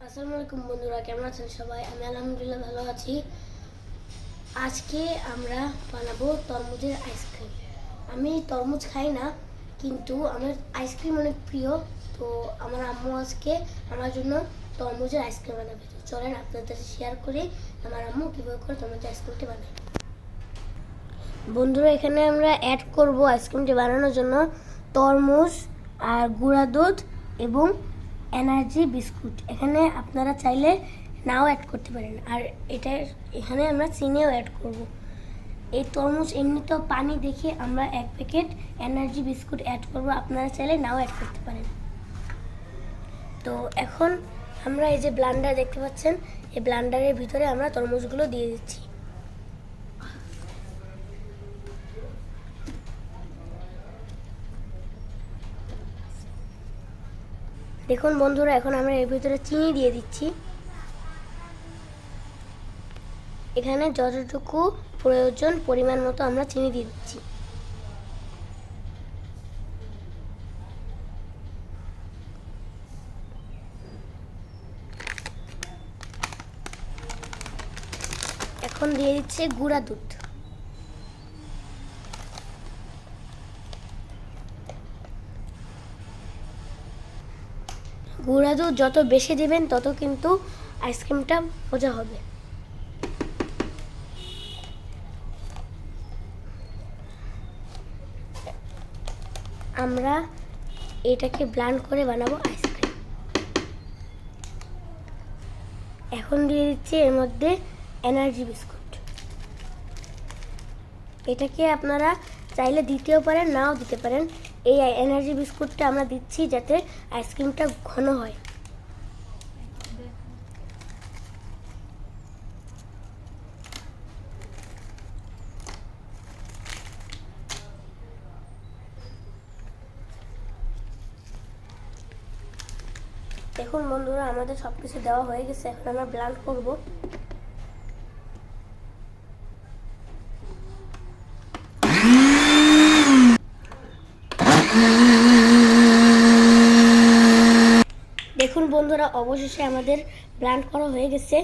আসসালামু আলাইকুম বন্ধুরা, কেমন আছেন সবাই? আমি আলহামদুলিল্লাহ ভালো আছি। আজকে আমরা বানাবো তরমুজের আইসক্রিম। আমি তরমুজ খাই না, কিন্তু আমার আইসক্রিম অনেক প্রিয়। তো আমার আম্মু আজকে আমার জন্য তরমুজের আইসক্রিম বানাবে। তো চলেন আপনাদের শেয়ার করি আমার আম্মু কীভাবে করে তরমুজের আইসক্রিমটি বানায়। বন্ধুরা, এখানে আমরা অ্যাড করব আইসক্রিমটি বানানোর জন্য তরমুজ আর গুঁড়া দুধ এবং এনার্জি বিস্কুট। এখানে আপনারা চাইলে নাও অ্যাড করতে পারেন। আর এখানে আমরা চিনিও অ্যাড করব। এই তরমুজ এমনিতেও পানি দেখে আমরা 1 প্যাকেট এনার্জি বিস্কুট অ্যাড করব, আপনারা চাইলে নাও অ্যাড করতে পারেন। তো এখন আমরা এই যে ব্লেন্ডার দেখতে পাচ্ছেন, এই ব্লেন্ডারের ভিতরে আমরা তরমুজগুলো দিয়ে দিচ্ছি। দেখুন বন্ধুরা, এখন আমরা এর ভিতরে চিনি দিয়ে দিচ্ছি। এখানে যতটুকু প্রয়োজন পরিমাণ মতো আমরা চিনি দিয়ে দিচ্ছি। এখন দিয়ে দিচ্ছে গুঁড়া দুধ। গুঁড়া দুধ যত বেশি দিবেন তত কিন্তু আইসক্রিমটা মজা হবে। আমরা এটাকে ব্লেন্ড করে বানাবো আইসক্রিম। এখন দিয়ে দিচ্ছি এর মধ্যে এনার্জি বিস্কুট। এটাকে আপনারা চাইলে দিতেও পারেন, নাও দিতে পারেন। এই এনার্জি বিস্কুটটা আমরা দিচ্ছি যাতে আইসক্রিমটা ঘন হয়। দেখুন বন্ধুরা, আমাদের সব কিছু দেওয়া হয়ে গেছে। এখন আমরা ব্লেন্ড করব। দেখুন বন্ধুরা, অবশেষে আমাদের ব্লেন্ড করা হয়ে গেছে।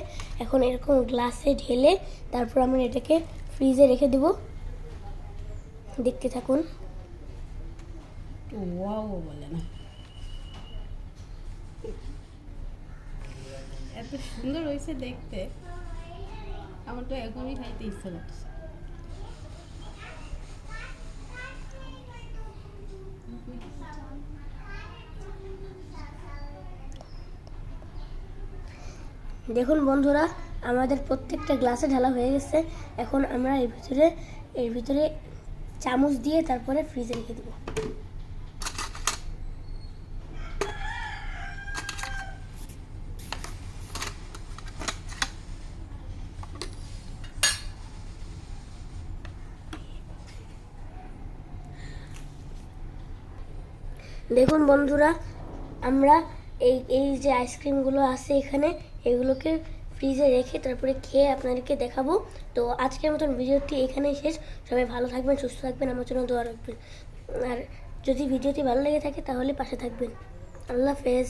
এখন এরকম গ্লাসে ঢেলে তারপর আমরা এটাকে ফ্রিজে রেখে দেব। দেখতে থাকুন। ওয়াও বলে না, এত সুন্দর হয়েছে দেখতে। আমার তো এখনই খাইতে ইচ্ছা লাগছে। দেখুন বন্ধুরা, আমাদের প্রত্যেকটা গ্লাসে ঢালা হয়ে গেছে। এখন আমরা এর ভিতরে চামচ দিয়ে তারপরে ফ্রিজে রেখে দেব। দেখুন বন্ধুরা, আমরা এই যে আইসক্রিমগুলো আছে এখানে, এগুলোকে ফ্রিজে রেখে তারপরে খেয়ে আপনাদেরকে দেখাবো। তো আজকের মতন ভিডিওটি এখানেই শেষ। সবাই ভালো থাকবেন, সুস্থ থাকবেন, আমার জন্য দোয়া রাখবেন। আর যদি ভিডিওটি ভালো লেগে থাকে তাহলে পাশে থাকবেন। আল্লাহ হাফেজ।